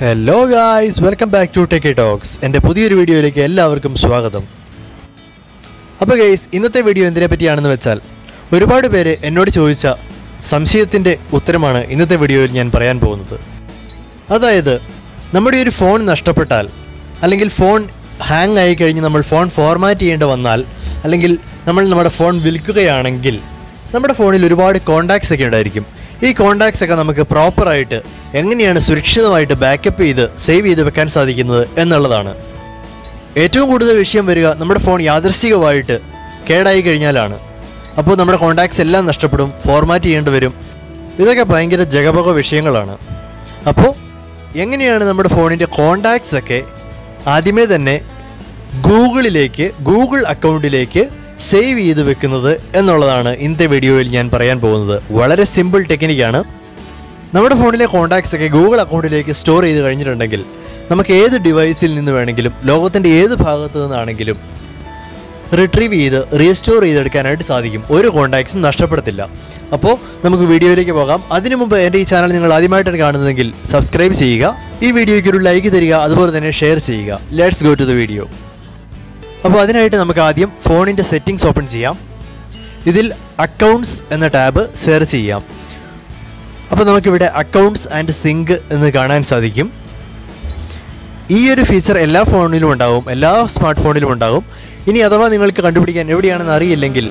Hello guys, welcome back to Techytalks. എൻ്റെ പുതിയൊരു വീഡിയോയിലേക്ക് എല്ലാവർക്കും സ്വാഗതം. അപ്പോൾ ഗൈസ്, ഇന്നത്തെ വീഡിയോ എന്തിനെ പറ്റിയാണെന്ന് വെച്ചാൽ ഒരുപാട് പേര് എന്നോട് ചോദിച്ച സംശയത്തിൻ്റെ ഉത്തരമാണ് ഇന്നത്തെ വീഡിയോയിൽ ഞാൻ പറയാൻ പോകുന്നത്. അതായത് നമ്മുടെ ഒരു ഫോൺ നഷ്ടപ്പെട്ടാൽ അല്ലെങ്കിൽ ഫോൺ ഹാങ് ആയി കഴിഞ്ഞ് നമ്മൾ ഫോൺ ഫോർമാറ്റ് ചെയ്യേണ്ടി വന്നാൽ അല്ലെങ്കിൽ നമ്മൾ നമ്മുടെ ഫോൺ വിൽക്കുകയാണെങ്കിൽ നമ്മുടെ ഫോണിൽ ഒരുപാട് കോൺടാക്ട്സ് ഒക്കെ ഉണ്ടായിരിക്കും. ഈ കോൺടാക്ട്സ് ഒക്കെ നമുക്ക് പ്രോപ്പറായിട്ട് എങ്ങനെയാണ് സുരക്ഷിതമായിട്ട് ബാക്കപ്പ് ചെയ്ത് സേവ് ചെയ്ത് വെക്കാൻ സാധിക്കുന്നത് എന്നുള്ളതാണ്. ഏറ്റവും കൂടുതൽ വിഷയം വരിക നമ്മുടെ ഫോൺ യാദൃശ്ചികമായിട്ട് കേടായി കഴിഞ്ഞാലാണ്. അപ്പോൾ നമ്മുടെ കോൺടാക്ട്സ് എല്ലാം നഷ്ടപ്പെടും, ഫോർമാറ്റ് ചെയ്യേണ്ടി വരും. ഇതൊക്കെ ഭയങ്കര ജഗപക വിഷയങ്ങളാണ്. അപ്പോൾ എങ്ങനെയാണ് നമ്മുടെ ഫോണിൻ്റെ കോൺടാക്ട്സ് ഒക്കെ ആദ്യമേ തന്നെ ഗൂഗിൾ അക്കൗണ്ടിലേക്ക് സേവ് ചെയ്ത് വെക്കുന്നത് എന്നുള്ളതാണ് ഇന്നത്തെ വീഡിയോയിൽ ഞാൻ പറയാൻ പോകുന്നത്. വളരെ സിമ്പിൾ ടെക്നിക്കാണ്. നമ്മുടെ ഫോണിലെ കോൺടാക്ട്സ് ഒക്കെ ഗൂഗിൾ അക്കൗണ്ടിലേക്ക് സ്റ്റോർ ചെയ്ത് കഴിഞ്ഞിട്ടുണ്ടെങ്കിൽ നമുക്ക് ഏത് ഡിവൈസിൽ നിന്ന് വേണമെങ്കിലും ലോകത്തിൻ്റെ ഏത് ഭാഗത്തു നിന്നാണെങ്കിലും റിട്രീവ് ചെയ്ത് റീസ്റ്റോർ ചെയ്തെടുക്കാനായിട്ട് സാധിക്കും. ഒരു കോൺടാക്ട്സും നഷ്ടപ്പെടത്തില്ല. അപ്പോൾ നമുക്ക് വീഡിയോയിലേക്ക് പോകാം. അതിനു മുമ്പ് എൻ്റെ ഈ ചാനൽ നിങ്ങൾ ആദ്യമായിട്ടാണ് കാണുന്നതെങ്കിൽ സബ്സ്ക്രൈബ് ചെയ്യുക, ഈ വീഡിയോയ്ക്ക് ഒരു ലൈക്ക് തരിക, അതുപോലെ തന്നെ ഷെയർ ചെയ്യുക. Let's go to the video. അപ്പോൾ അതിനായിട്ട് നമുക്ക് ആദ്യം ഫോണിൻ്റെ സെറ്റിങ്സ് ഓപ്പൺ ചെയ്യാം. ഇതിൽ അക്കൗണ്ട്സ് എന്ന ടാബ് സെർച്ച് ചെയ്യാം. അപ്പോൾ നമുക്കിവിടെ അക്കൗണ്ട്സ് ആൻഡ് സിങ്ക് എന്ന് കാണാൻ സാധിക്കും. ഈ ഒരു ഫീച്ചർ എല്ലാ ഫോണിലും ഉണ്ടാവും, എല്ലാ സ്മാർട്ട് ഫോണിലും ഉണ്ടാവും. ഇനി അഥവാ നിങ്ങൾക്ക് കണ്ടുപിടിക്കാൻ എവിടെയാണെന്ന് അറിയില്ലെങ്കിൽ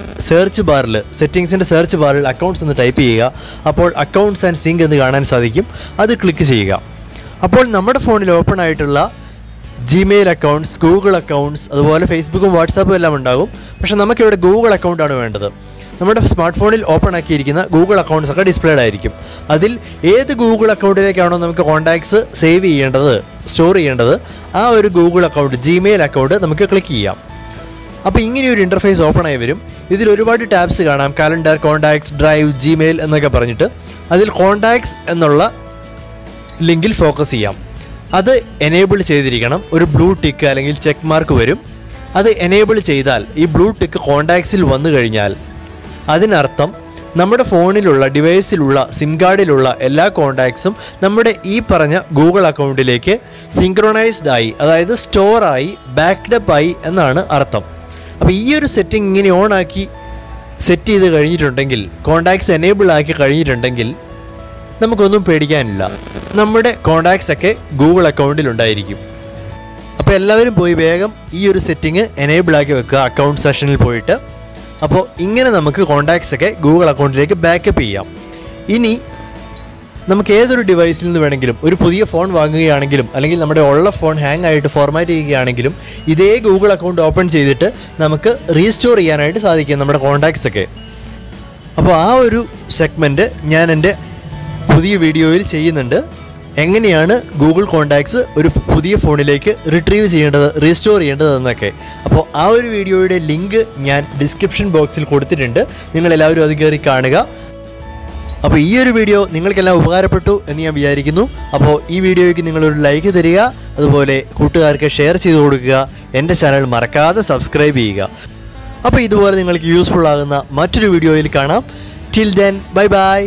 സെറ്റിങ്സിൻ്റെ സെർച്ച് ബാറിൽ അക്കൗണ്ട്സ് എന്ന് ടൈപ്പ് ചെയ്യുക. അപ്പോൾ അക്കൗണ്ട്സ് ആൻഡ് സിങ്ക് എന്ന് കാണാൻ സാധിക്കും. അത് ക്ലിക്ക് ചെയ്യുക. അപ്പോൾ നമ്മുടെ ഫോണിൽ ഓപ്പൺ ആയിട്ടുള്ള ജിമെയിൽ അക്കൗണ്ട്സ്, ഗൂഗിൾ അക്കൗണ്ട്സ്, അതുപോലെ ഫേസ്ബുക്കും വാട്സാപ്പും എല്ലാം ഉണ്ടാകും. പക്ഷേ നമുക്കിവിടെ ഗൂഗിൾ അക്കൗണ്ടാണ് വേണ്ടത്. നമ്മുടെ സ്മാർട്ട് ഫോണിൽ ഓപ്പൺ ആക്കിയിരിക്കുന്ന ഗൂഗിൾ അക്കൗണ്ട്സ് ഒക്കെ ഡിസ്പ്ലേഡ് ആയിരിക്കും. അതിൽ ഏത് ഗൂഗിൾ അക്കൗണ്ടിലേക്കാണോ നമുക്ക് കോൺടാക്ട്സ് സേവ് ചെയ്യേണ്ടത്, സ്റ്റോർ ചെയ്യേണ്ടത്, ആ ഒരു ഗൂഗിൾ അക്കൗണ്ട്, ജിമെയിൽ അക്കൗണ്ട് നമുക്ക് ക്ലിക്ക് ചെയ്യാം. അപ്പോൾ ഇങ്ങനെയൊരു ഇൻ്റർഫേസ് ഓപ്പൺ ആയി വരും. ഇതിൽ ഒരുപാട് ടാബ്സ് കാണാം. കാലണ്ടർ, കോൺടാക്ട്സ്, ഡ്രൈവ്, ജിമെയിൽ എന്നൊക്കെ പറഞ്ഞിട്ട് അതിൽ കോൺടാക്ട്സ് എന്നുള്ള ലിങ്കിൽ ഫോക്കസ് ചെയ്യാം. അത് എനേബിൾ ചെയ്തിരിക്കണം. ഒരു ബ്ലൂ ടിക്ക് അല്ലെങ്കിൽ ചെക്ക് മാർക്ക് വരും. അത് എനേബിൾ ചെയ്താൽ ഈ ബ്ലൂ ടിക്ക് കോൺടാക്ട്സിൽ വന്നു കഴിഞ്ഞാൽ അതിനർത്ഥം നമ്മുടെ ഫോണിലുള്ള ഡിവൈസിലുള്ള സിം കാർഡിലുള്ള എല്ലാ കോൺടാക്ട്സും നമ്മുടെ ഈ പറഞ്ഞ ഗൂഗിൾ അക്കൗണ്ടിലേക്ക് സിങ്ക്രണൈസ്ഡ് ആയി, അതായത് സ്റ്റോറായി, ബാക്ക്ഡപ്പ് ആയി എന്നാണ് അർത്ഥം. അപ്പോൾ ഈ ഒരു സെറ്റിംഗ് ഇങ്ങനെ ഓണാക്കി സെറ്റ് ചെയ്ത് കഴിഞ്ഞിട്ടുണ്ടെങ്കിൽ, കോൺടാക്ട്സ് എനേബിൾ ആക്കി കഴിഞ്ഞിട്ടുണ്ടെങ്കിൽ നമുക്കൊന്നും പേടിക്കാനില്ല. നമ്മുടെ കോൺടാക്ട്സ് ഒക്കെ ഗൂഗിൾ അക്കൗണ്ടിലുണ്ടായിരിക്കും. അപ്പോൾ എല്ലാവരും പോയി വേഗം ഈ ഒരു സെറ്റിംഗ് എനേബിൾ ആക്കി വെക്കുക അക്കൗണ്ട് സെഷനിൽ പോയിട്ട്. അപ്പോൾ ഇങ്ങനെ നമുക്ക് കോൺടാക്ട്സ് ഒക്കെ ഗൂഗിൾ അക്കൗണ്ടിലേക്ക് ബാക്കപ്പ് ചെയ്യാം. ഇനി നമുക്ക് ഏതൊരു ഡിവൈസിൽ നിന്ന് വേണമെങ്കിലും ഒരു പുതിയ ഫോൺ വാങ്ങുകയാണെങ്കിലും അല്ലെങ്കിൽ നമ്മുടെ ഉള്ള ഫോൺ ഹാങ് ആയിട്ട് ഫോർമാറ്റ് ചെയ്യുകയാണെങ്കിലും ഇതേ ഗൂഗിൾ അക്കൗണ്ട് ഓപ്പൺ ചെയ്തിട്ട് നമുക്ക് റീസ്റ്റോർ ചെയ്യാനായിട്ട് സാധിക്കും നമ്മുടെ കോൺടാക്ട്സ് ഒക്കെ. അപ്പോൾ ആ ഒരു സെഗ്മെൻറ്റ് ഞാൻ എൻ്റെ പുതിയ വീഡിയോയിൽ ചെയ്യുന്നുണ്ട്. എങ്ങനെയാണ് ഗൂഗിൾ കോൺടാക്ട്സ് ഒരു പുതിയ ഫോണിലേക്ക് റിട്രീവ് ചെയ്യേണ്ടത്, റീസ്റ്റോർ ചെയ്യേണ്ടത് എന്നൊക്കെ. അപ്പോൾ ആ ഒരു വീഡിയോയുടെ ലിങ്ക് ഞാൻ ഡിസ്ക്രിപ്ഷൻ ബോക്സിൽ കൊടുത്തിട്ടുണ്ട്. നിങ്ങളെല്ലാവരും അത് കയറി കാണുക. അപ്പോൾ ഈ ഒരു വീഡിയോ നിങ്ങൾക്കെല്ലാം ഉപകാരപ്പെട്ടു എന്ന് ഞാൻ വിചാരിക്കുന്നു. അപ്പോൾ ഈ വീഡിയോയ്ക്ക് നിങ്ങളൊരു ലൈക്ക് തരിക, അതുപോലെ കൂട്ടുകാർക്ക് ഷെയർ ചെയ്ത് കൊടുക്കുക. എൻ്റെ ചാനൽ മറക്കാതെ സബ്സ്ക്രൈബ് ചെയ്യുക. അപ്പോൾ ഇതുപോലെ നിങ്ങൾക്ക് യൂസ്ഫുൾ ആകുന്ന മറ്റൊരു വീഡിയോയിൽ കാണാം. Till then, bye bye.